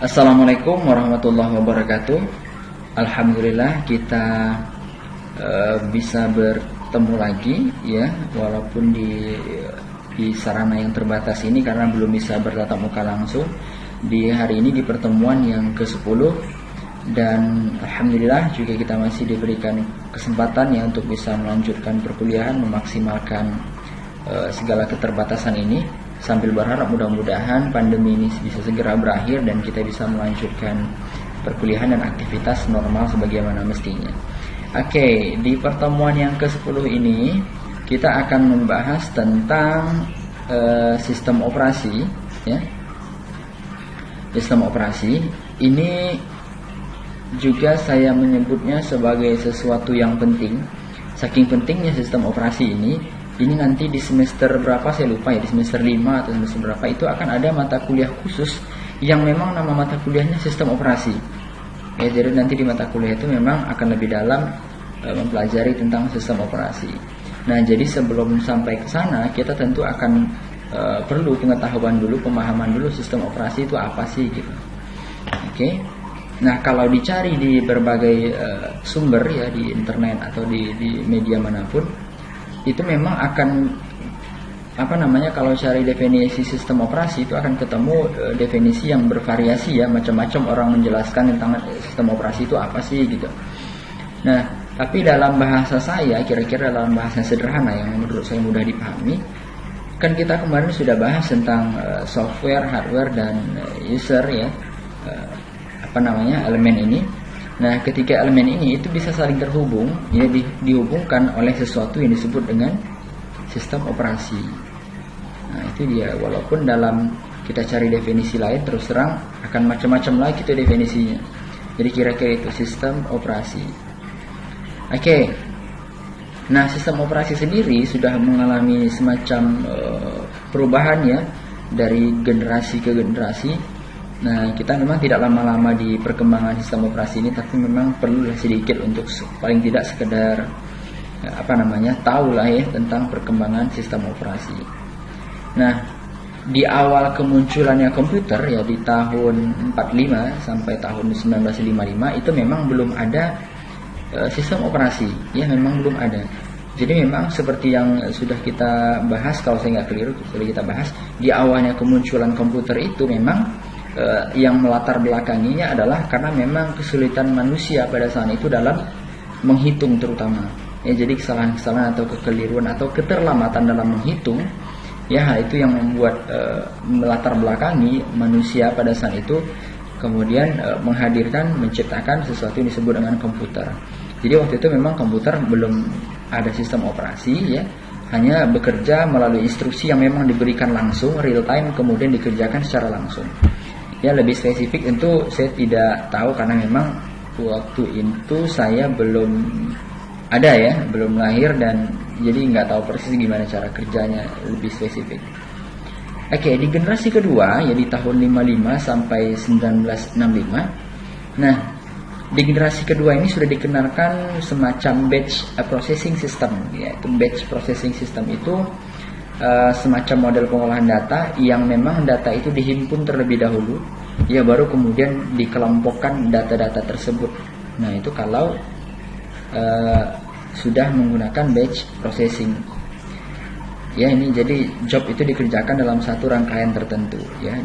Assalamualaikum warahmatullahi wabarakatuh. Alhamdulillah kita bisa bertemu lagi ya, walaupun di sarana yang terbatas ini karena belum bisa bertatap muka langsung. Di hari ini di pertemuan yang ke-10, dan alhamdulillah juga kita masih diberikan kesempatan ya untuk bisa melanjutkan perkuliahan, memaksimalkan segala keterbatasan ini, sambil berharap mudah-mudahan pandemi ini bisa segera berakhir dan kita bisa melanjutkan perkuliahan dan aktivitas normal sebagaimana mestinya. Oke, di pertemuan yang ke-10 ini kita akan membahas tentang sistem operasi ya. Sistem operasi ini juga saya menyebutnya sebagai sesuatu yang penting. Saking pentingnya sistem operasi ini nanti di semester berapa saya lupa ya, di semester 5 atau semester berapa itu akan ada mata kuliah khusus yang memang nama mata kuliahnya sistem operasi ya. Jadi nanti di mata kuliah itu memang akan lebih dalam mempelajari tentang sistem operasi. Nah, jadi sebelum sampai ke sana kita tentu akan perlu pengetahuan dulu, pemahaman dulu sistem operasi itu apa sih gitu. Oke. Nah, kalau dicari di berbagai sumber ya, di internet atau di media manapun, itu memang akan kalau cari definisi sistem operasi itu akan ketemu definisi yang bervariasi ya, macam-macam orang menjelaskan tentang sistem operasi itu apa sih gitu. Nah, tapi dalam bahasa saya, kira-kira dalam bahasa sederhana yang menurut saya mudah dipahami, kan kita kemarin sudah bahas tentang software, hardware, dan user ya, elemen ini. Nah, ketika elemen ini itu bisa saling terhubung, ya dihubungkan oleh sesuatu yang disebut dengan sistem operasi. Nah, itu dia. Walaupun dalam kita cari definisi lain, terus terang akan macam-macam lagi itu definisinya. Jadi kira-kira itu sistem operasi. Oke. Nah, sistem operasi sendiri sudah mengalami semacam perubahan ya, dari generasi ke generasi. Nah, kita memang tidak lama-lama di perkembangan sistem operasi ini, tapi memang perlu sedikit untuk paling tidak sekedar tahu lah ya tentang perkembangan sistem operasi. Nah, di awal kemunculannya komputer ya di tahun 45 sampai tahun 1955 itu memang belum ada sistem operasi ya, memang belum ada. Jadi memang seperti yang sudah kita bahas, kalau saya nggak keliru sudah kita bahas, di awalnya kemunculan komputer itu memang yang melatar belakanginya adalah karena memang kesulitan manusia pada saat itu dalam menghitung terutama ya. Jadi kesalahan-kesalahan atau kekeliruan atau keterlambatan dalam menghitung ya, hal itu yang membuat melatar belakangi manusia pada saat itu kemudian menciptakan sesuatu yang disebut dengan komputer. Jadi waktu itu memang komputer belum ada sistem operasi ya, hanya bekerja melalui instruksi yang memang diberikan langsung real time, kemudian dikerjakan secara langsung. Ya, lebih spesifik tentu saya tidak tahu karena memang waktu itu saya belum ada ya, belum lahir, dan jadi nggak tahu persis gimana cara kerjanya lebih spesifik. Oke, di generasi kedua ya di tahun 55 sampai 1965. Nah, di generasi kedua ini sudah dikenalkan semacam batch processing system ya. Itu batch processing system itu semacam model pengolahan data yang memang data itu dihimpun terlebih dahulu ya, baru kemudian dikelompokkan data-data tersebut. Nah, itu kalau sudah menggunakan batch processing ya. Ini jadi job itu dikerjakan dalam satu rangkaian tertentu ya,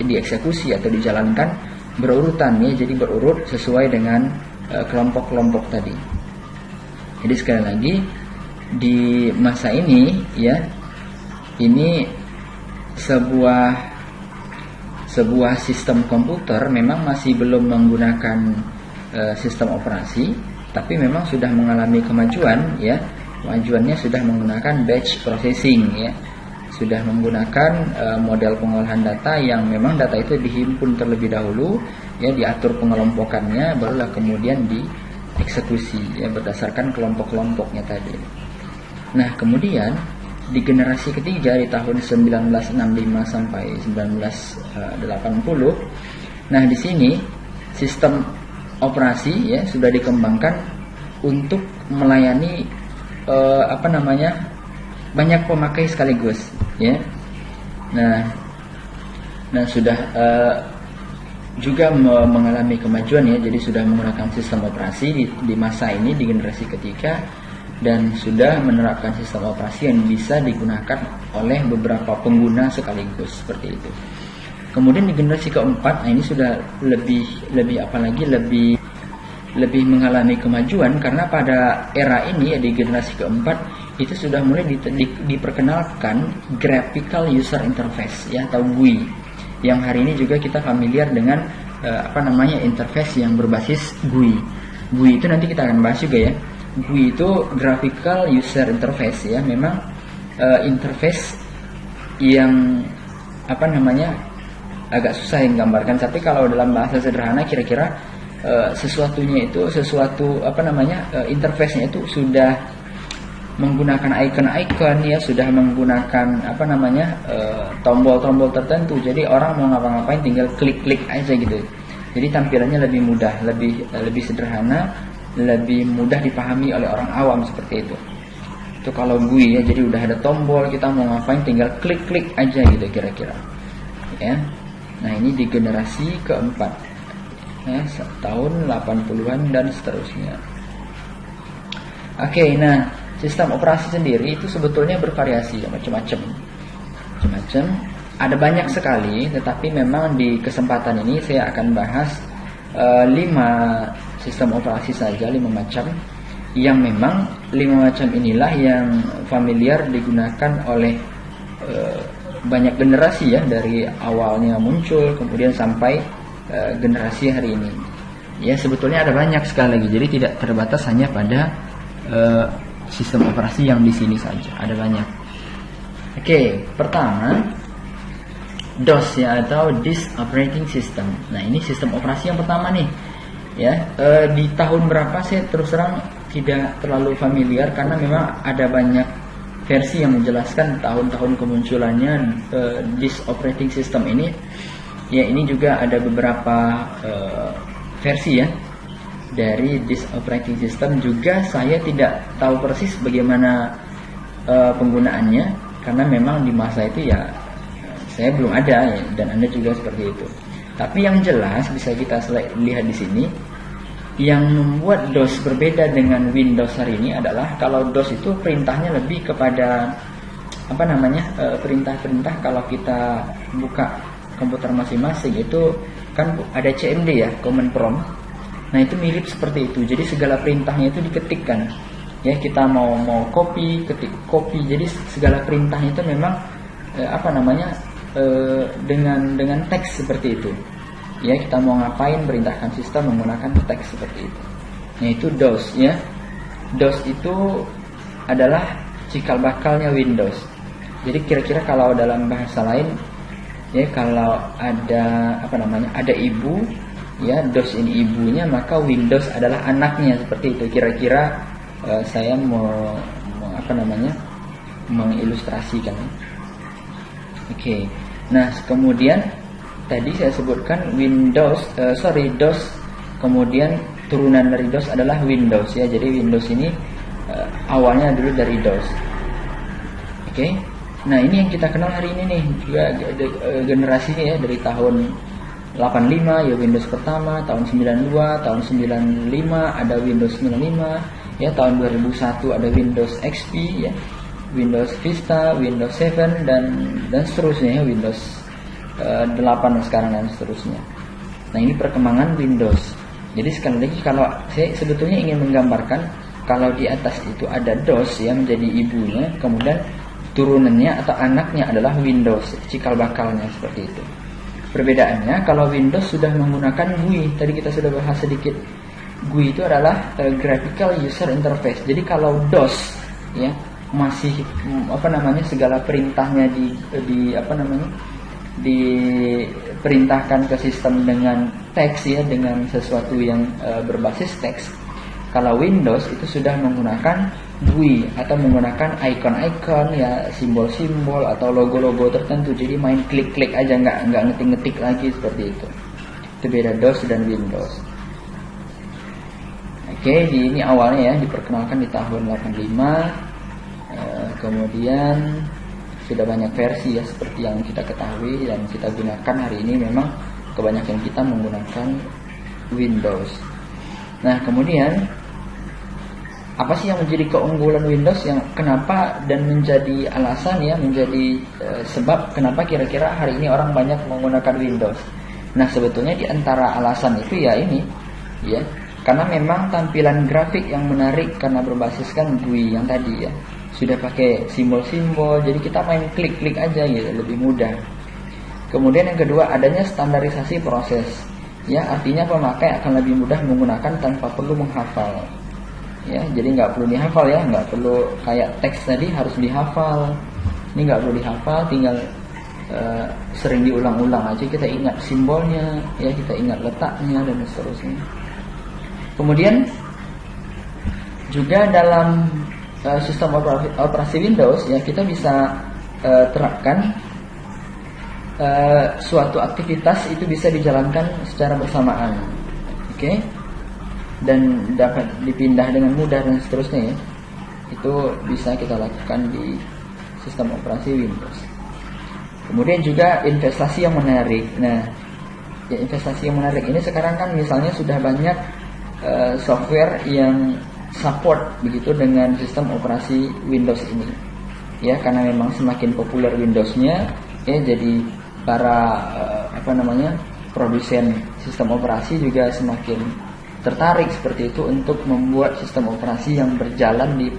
dieksekusi atau dijalankan berurutan ya, jadi berurut sesuai dengan kelompok-kelompok tadi. Jadi sekali lagi di masa ini ya, ini sebuah sistem komputer memang masih belum menggunakan sistem operasi, tapi memang sudah mengalami kemajuan ya. Kemajuannya sudah menggunakan batch processing ya, sudah menggunakan model pengolahan data yang memang data itu dihimpun terlebih dahulu ya, diatur pengelompokannya, barulah kemudian dieksekusi ya berdasarkan kelompok-kelompoknya tadi. Nah, kemudian di generasi ketiga di tahun 1965 sampai 1980. Nah, di sini sistem operasi ya sudah dikembangkan untuk melayani banyak pemakai sekaligus ya. Nah sudah juga mengalami kemajuan ya, jadi sudah menggunakan sistem operasi di masa ini, di generasi ketiga, dan sudah menerapkan sistem operasi yang bisa digunakan oleh beberapa pengguna sekaligus seperti itu. Kemudian di generasi keempat, nah ini sudah lebih mengalami kemajuan, karena pada era ini ya, di generasi keempat itu sudah mulai diperkenalkan graphical user interface ya, atau GUI, yang hari ini juga kita familiar dengan interface yang berbasis GUI. GUI itu nanti kita akan bahas juga ya. GUI itu graphical user interface ya, memang interface yang agak susah yang gambarkan, tapi kalau dalam bahasa sederhana kira-kira interface-nya itu sudah menggunakan icon-icon ya, sudah menggunakan tombol-tombol tertentu. Jadi orang mau ngapa-ngapain tinggal klik-klik aja gitu. Jadi tampilannya lebih mudah, lebih sederhana, lebih mudah dipahami oleh orang awam seperti itu. Itu kalau GUI ya, jadi udah ada tombol, kita mau ngapain tinggal klik-klik aja gitu kira-kira. Ya. Nah, ini di generasi keempat. Ya, tahun 80-an dan seterusnya. Oke, nah, sistem operasi sendiri itu sebetulnya bervariasi ya, macam-macam. Ada banyak sekali, tetapi memang di kesempatan ini saya akan bahas 5 sistem operasi saja, 5 macam, yang memang 5 macam inilah yang familiar digunakan oleh banyak generasi ya, dari awalnya muncul kemudian sampai generasi hari ini. Ya, sebetulnya ada banyak sekali lagi, jadi tidak terbatas hanya pada sistem operasi yang di sini saja, ada banyak. Oke, pertama DOS ya, atau Disk Operating System. Nah, ini sistem operasi yang pertama nih. Ya, di tahun berapa saya terus terang tidak terlalu familiar, karena memang ada banyak versi yang menjelaskan tahun-tahun kemunculannya Disk Operating System ini. Ya, ini juga ada beberapa versi ya dari Disk Operating System. Juga saya tidak tahu persis bagaimana penggunaannya, karena memang di masa itu ya saya belum ada ya, dan Anda juga seperti itu. Tapi yang jelas bisa kita lihat di sini, yang membuat DOS berbeda dengan Windows hari ini adalah kalau DOS itu perintahnya lebih kepada perintah-perintah. Kalau kita buka komputer masing-masing itu kan ada CMD ya, command prompt. Nah, itu mirip seperti itu. Jadi segala perintahnya itu diketikkan. Ya, kita mau copy, ketik copy. Jadi segala perintahnya itu memang dengan teks seperti itu. Ya, kita mau ngapain, perintahkan sistem menggunakan teks seperti itu. Nah, itu DOS ya. DOS itu adalah cikal bakalnya Windows. Jadi kira-kira kalau dalam bahasa lain ya, kalau ada ada ibu ya, DOS ini ibunya, maka Windows adalah anaknya, seperti itu kira-kira. Saya mau mengilustrasikan. Oke. Nah, kemudian tadi saya sebutkan DOS, kemudian turunan dari DOS adalah Windows ya. Jadi Windows ini awalnya dulu dari DOS. Oke. Nah, ini yang kita kenal hari ini nih, juga generasinya ya, dari tahun 85 ya Windows pertama, tahun 92, tahun 95 ada Windows 95 ya, tahun 2001 ada Windows XP ya, Windows Vista, Windows 7 dan seterusnya ya, Windows 8 sekarang dan seterusnya. Nah, ini perkembangan Windows. Jadi sekali lagi, kalau saya sebetulnya ingin menggambarkan, kalau di atas itu ada DOS ya, menjadi ibunya, kemudian turunannya atau anaknya adalah Windows, cikal bakalnya seperti itu. Perbedaannya, kalau Windows sudah menggunakan GUI, tadi kita sudah bahas sedikit. GUI itu adalah graphical user interface. Jadi kalau DOS ya masih segala perintahnya diperintahkan ke sistem dengan teks ya, dengan sesuatu yang berbasis teks. Kalau Windows itu sudah menggunakan GUI atau menggunakan icon-icon ya, simbol-simbol atau logo-logo tertentu. Jadi main klik-klik aja, nggak ngetik-ngetik lagi seperti itu. Itu beda DOS dan Windows. Oke, ini awalnya ya diperkenalkan di tahun 85. Kemudian sudah banyak versi ya, seperti yang kita ketahui dan kita gunakan hari ini. Memang kebanyakan kita menggunakan Windows. Nah, kemudian apa sih yang menjadi keunggulan Windows, yang kenapa dan menjadi alasan ya, menjadi sebab kenapa kira-kira hari ini orang banyak menggunakan Windows. Nah, sebetulnya di antara alasan itu ya ini ya, karena memang tampilan grafik yang menarik karena berbasiskan GUI yang tadi ya, sudah pakai simbol-simbol, jadi kita main klik-klik aja gitu, lebih mudah. Kemudian yang kedua, adanya standarisasi proses ya, artinya pemakai akan lebih mudah menggunakan tanpa perlu menghafal ya, jadi nggak perlu dihafal ya, nggak perlu kayak teks tadi harus dihafal, ini nggak perlu dihafal, tinggal sering diulang-ulang aja, kita ingat simbolnya ya, kita ingat letaknya dan seterusnya. Kemudian juga dalam sistem operasi Windows ya, kita bisa terapkan suatu aktivitas itu bisa dijalankan secara bersamaan, oke? Dan dapat dipindah dengan mudah dan seterusnya ya. Itu bisa kita lakukan di sistem operasi Windows. Kemudian juga investasi yang menarik. Nah, ya, investasi yang menarik ini sekarang kan misalnya sudah banyak software yang support begitu dengan sistem operasi Windows ini. Ya, karena memang semakin populer Windowsnya ya, jadi para produsen sistem operasi juga semakin tertarik seperti itu untuk membuat sistem operasi yang berjalan di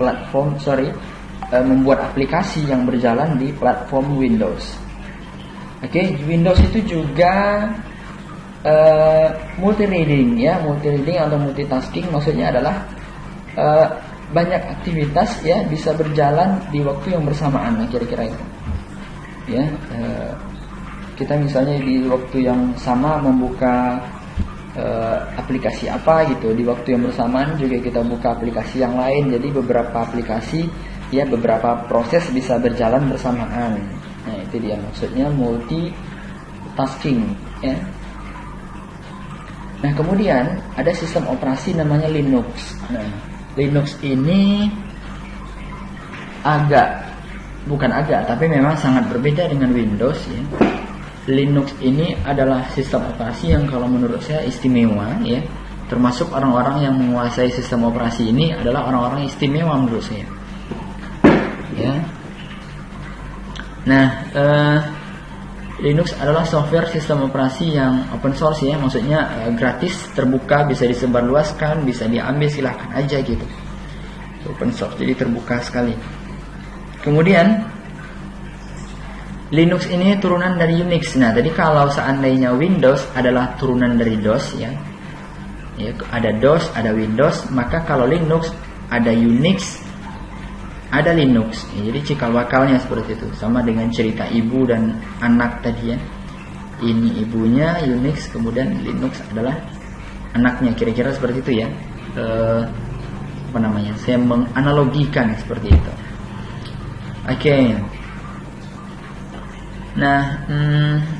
platform membuat aplikasi yang berjalan di platform Windows. Oke, Windows itu juga multi-reading ya, multi-reading atau multitasking maksudnya adalah banyak aktivitas ya bisa berjalan di waktu yang bersamaan, kira-kira itu. Ya, kita misalnya di waktu yang sama membuka aplikasi apa gitu, di waktu yang bersamaan juga kita buka aplikasi yang lain, jadi beberapa aplikasi ya, beberapa proses bisa berjalan bersamaan. Nah, itu dia maksudnya multitasking ya. Nah, kemudian ada sistem operasi namanya Linux. Nah, Linux ini tapi memang sangat berbeda dengan Windows ya. Linux ini adalah sistem operasi yang kalau menurut saya istimewa ya. Termasuk orang-orang yang menguasai sistem operasi ini adalah orang-orang istimewa menurut saya. Ya. Nah, Linux adalah software sistem operasi yang open source ya, maksudnya gratis, terbuka, bisa disebarluaskan, bisa diambil silahkan aja gitu. Open source, jadi terbuka sekali. Kemudian Linux ini turunan dari Unix. Nah, tadi kalau seandainya Windows adalah turunan dari DOS ya, ada DOS, ada Windows, maka kalau Linux ada Unix, ada Linux ya, jadi cikal bakalnya seperti itu, sama dengan cerita ibu dan anak tadi ya. Ini ibunya Unix, kemudian Linux adalah anaknya, kira-kira seperti itu ya. Saya menganalogikan seperti itu. Oke. Nah,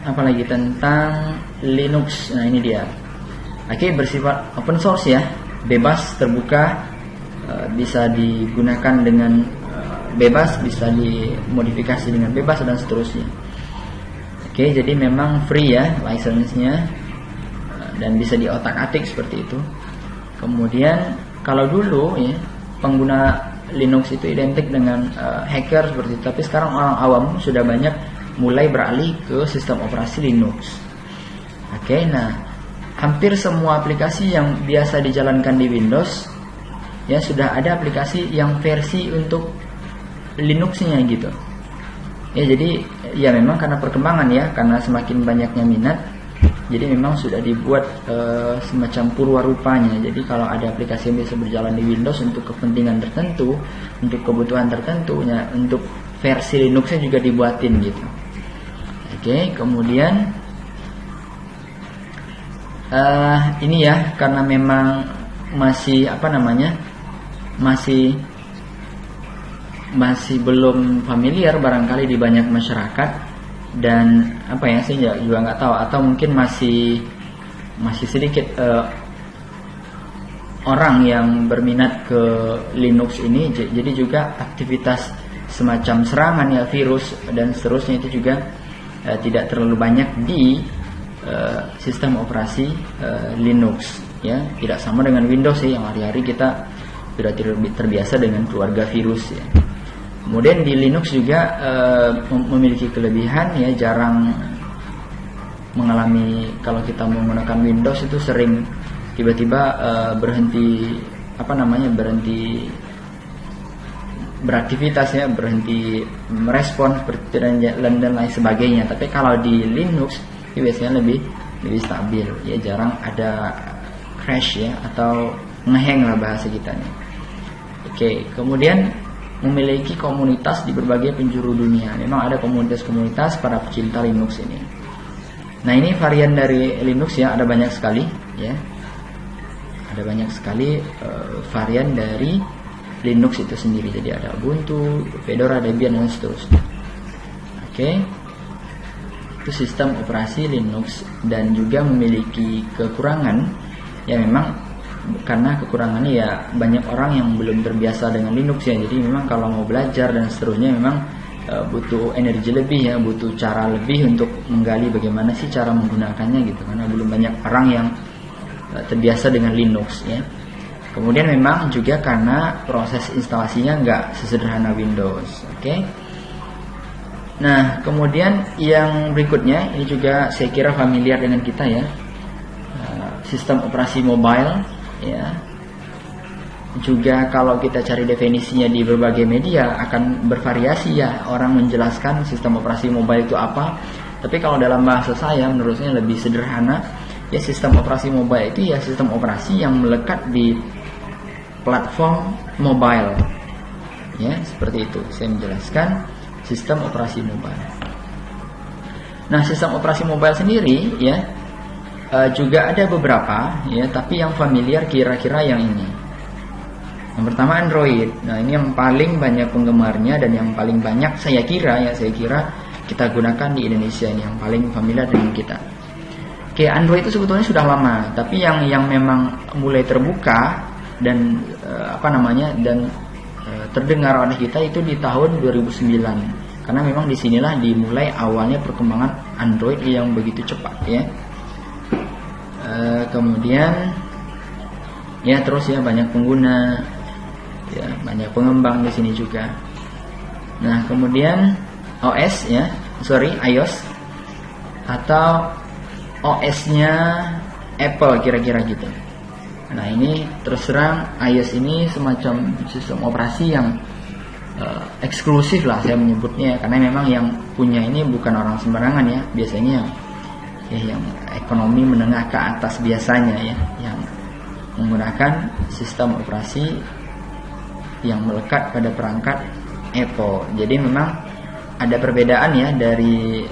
apalagi tentang Linux. Nah, ini dia. Oke, bersifat open source ya, bebas, terbuka, bisa digunakan dengan bebas, bisa dimodifikasi dengan bebas dan seterusnya. Oke, jadi memang free ya license-nya, dan bisa diotak-atik seperti itu. Kemudian kalau dulu ya, pengguna Linux itu identik dengan hacker seperti itu, tapi sekarang orang awam sudah banyak mulai beralih ke sistem operasi Linux. Oke, nah hampir semua aplikasi yang biasa dijalankan di Windows ya sudah ada aplikasi yang versi untuk Linux-nya gitu. Ya, jadi ya memang karena perkembangan ya, karena semakin banyaknya minat, jadi memang sudah dibuat semacam purwarupanya. Jadi kalau ada aplikasi yang bisa berjalan di Windows untuk kepentingan tertentu, untuk kebutuhan tertentu, ya, untuk versi Linux-nya juga dibuatin gitu. Oke, kemudian ini ya, karena memang masih masih belum familiar barangkali di banyak masyarakat, dan saya juga nggak tahu, atau mungkin masih sedikit orang yang berminat ke Linux ini. Jadi juga aktivitas semacam serangan ya, virus dan seterusnya itu juga tidak terlalu banyak sistem operasi Linux, ya. Tidak sama dengan Windows yang hari-hari kita sudah terbiasa dengan keluarga virus, ya. Kemudian di Linux juga memiliki kelebihan, ya, jarang mengalami, kalau kita menggunakan Windows itu sering tiba-tiba berhenti beraktivitas, ya, berhenti merespon dan lain sebagainya. Tapi kalau di Linux itu biasanya lebih stabil, ya, jarang ada crash, ya, atau ngehang lah bahasa kita nih. Oke, kemudian memiliki komunitas di berbagai penjuru dunia. Memang ada komunitas-komunitas para pecinta Linux ini. Nah, ini varian dari Linux, ya, ada banyak sekali, ya. Ada banyak sekali varian dari Linux itu sendiri. Jadi ada Ubuntu, Fedora, Debian, dan seterusnya. Oke. Itu sistem operasi Linux, dan juga memiliki kekurangan, ya, memang karena kekurangannya, ya, banyak orang yang belum terbiasa dengan Linux, ya. Jadi memang kalau mau belajar dan seterusnya memang butuh energi lebih, ya, butuh cara lebih untuk menggali bagaimana sih cara menggunakannya gitu, karena belum banyak orang yang terbiasa dengan Linux, ya. Kemudian memang juga karena proses instalasinya nggak sesederhana Windows. Oke. Nah, kemudian yang berikutnya ini juga saya kira familiar dengan kita, ya, sistem operasi mobile, ya. Juga kalau kita cari definisinya di berbagai media akan bervariasi, ya, orang menjelaskan sistem operasi mobile itu apa. Tapi kalau dalam bahasa saya, menurut saya lebih sederhana, ya, sistem operasi mobile itu, ya, sistem operasi yang melekat di platform mobile, ya, seperti itu. Saya menjelaskan sistem operasi mobile. Nah, sistem operasi mobile sendiri, ya, juga ada beberapa, ya, tapi yang familiar kira-kira yang ini. Yang pertama Android. Nah, ini yang paling banyak penggemarnya dan yang paling banyak saya kira kita gunakan di Indonesia, ini yang paling familiar dengan kita. Oke, Android itu sebetulnya sudah lama, tapi yang memang mulai terbuka dan terdengar oleh kita itu di tahun 2009. Karena memang disinilah dimulai awalnya perkembangan Android yang begitu cepat, ya. Kemudian, ya, terus, ya, banyak pengguna, ya, banyak pengembang di sini juga. Nah, kemudian iOS atau OS-nya Apple kira-kira gitu. Nah, ini terus terang iOS ini semacam sistem operasi yang eksklusif lah saya menyebutnya, karena memang yang punya ini bukan orang sembarangan, ya. Biasanya yang ekonomi menengah ke atas biasanya, ya, yang menggunakan sistem operasi yang melekat pada perangkat Apple. Jadi memang ada perbedaan, ya, dari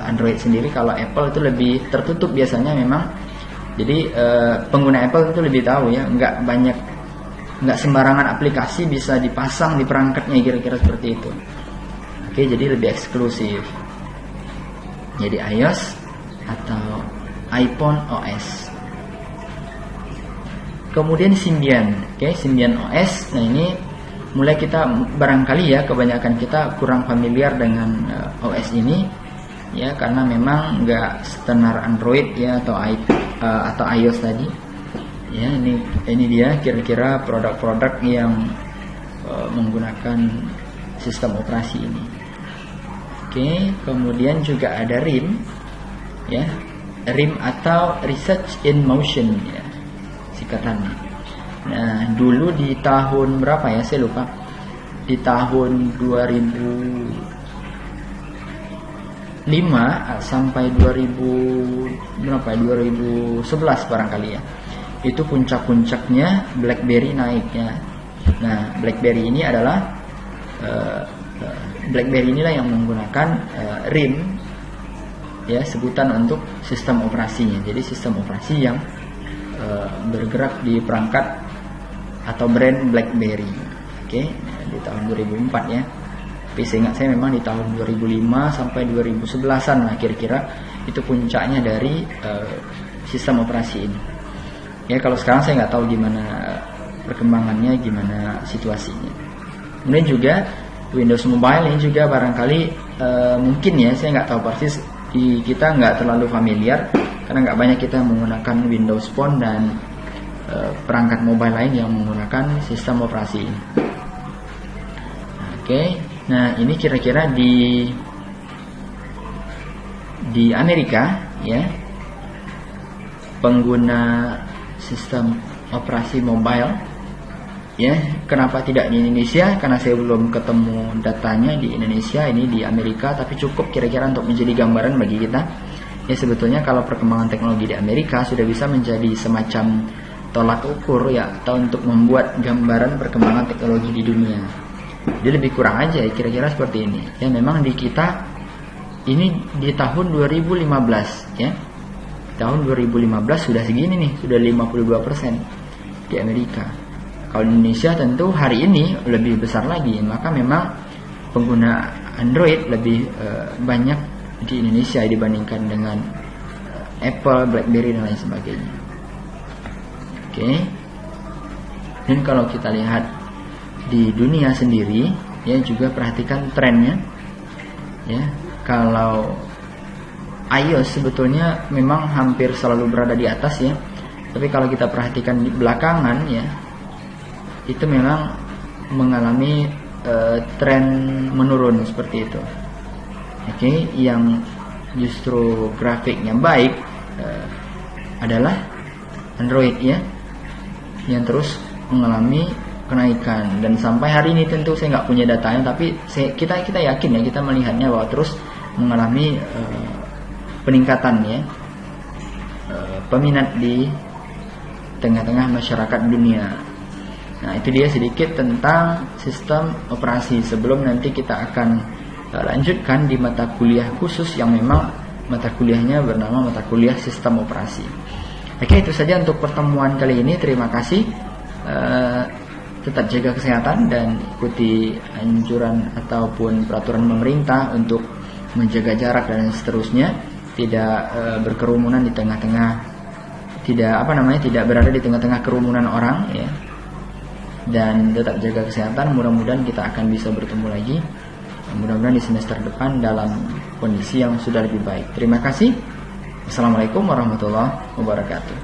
Android sendiri. Kalau Apple itu lebih tertutup biasanya memang. Jadi pengguna Apple itu lebih tahu, ya, nggak sembarangan aplikasi bisa dipasang di perangkatnya, kira-kira seperti itu. Oke, jadi lebih eksklusif. Jadi iOS atau iPhone OS. Kemudian Symbian, Symbian OS. Nah, ini mulai kita barangkali, ya, kebanyakan kita kurang familiar dengan OS ini, ya, karena memang nggak setenar Android, ya, atau iOS tadi, ya. Ini dia kira-kira produk-produk yang menggunakan sistem operasi ini. Oke, kemudian juga ada RIM, ya, RIM atau Research in Motion, ya, singkatannya. Nah, dulu di tahun berapa, ya, saya lupa, di tahun 2005 sampai 2011 barangkali, ya, itu puncak-puncaknya BlackBerry naiknya. Nah, BlackBerry ini adalah BlackBerry inilah yang menggunakan RIM, ya, sebutan untuk sistem operasinya. Jadi sistem operasi yang bergerak di perangkat atau brand BlackBerry. Oke, di tahun 2004, ya. Tapi seingat saya memang di tahun 2005 sampai 2011-an lah kira-kira itu puncaknya dari sistem operasi ini. Ya, kalau sekarang saya nggak tahu gimana perkembangannya, gimana situasinya. Kemudian juga Windows Mobile ini juga barangkali mungkin, ya, saya nggak tahu persis kita nggak terlalu familiar karena nggak banyak kita menggunakan Windows Phone dan perangkat mobile lain yang menggunakan sistem operasi ini. Oke, nah ini kira-kira di Amerika ya, pengguna sistem operasi mobile ya. Kenapa tidak di Indonesia? Karena saya belum ketemu datanya di Indonesia, ini di Amerika, tapi cukup kira-kira untuk menjadi gambaran bagi kita ya. Sebetulnya kalau perkembangan teknologi di Amerika sudah bisa menjadi semacam tolak ukur ya, atau untuk membuat gambaran perkembangan teknologi di dunia. Dia lebih kurang aja kira-kira seperti ini ya. Memang di kita ini di tahun 2015 ya, tahun 2015 sudah segini nih, sudah 52% di Amerika. Kalau Indonesia tentu hari ini lebih besar lagi, maka memang pengguna Android lebih banyak di Indonesia dibandingkan dengan Apple, BlackBerry dan lain sebagainya. Oke. Dan kalau kita lihat di dunia sendiri ya, juga perhatikan trennya ya. Kalau iOS sebetulnya memang hampir selalu berada di atas ya, tapi kalau kita perhatikan di belakangan ya, itu memang mengalami tren menurun seperti itu. Oke, yang justru grafiknya baik adalah Android ya, yang terus mengalami kenaikan. Dan sampai hari ini tentu saya nggak punya datanya, tapi kita yakin ya, kita melihatnya bahwa terus mengalami peningkatan ya, peminat di tengah-tengah masyarakat dunia. Nah, itu dia sedikit tentang sistem operasi. Sebelum nanti kita akan lanjutkan di mata kuliah khusus yang memang mata kuliahnya bernama mata kuliah sistem operasi. Oke, itu saja untuk pertemuan kali ini. Terima kasih. Tetap jaga kesehatan dan ikuti anjuran ataupun peraturan pemerintah untuk menjaga jarak dan seterusnya. Tidak berkerumunan di tengah-tengah, tidak berada di tengah-tengah kerumunan orang ya. Dan tetap jaga kesehatan. Mudah-mudahan kita akan bisa bertemu lagi, mudah-mudahan di semester depan dalam kondisi yang sudah lebih baik. Terima kasih. Assalamualaikum warahmatullahi wabarakatuh.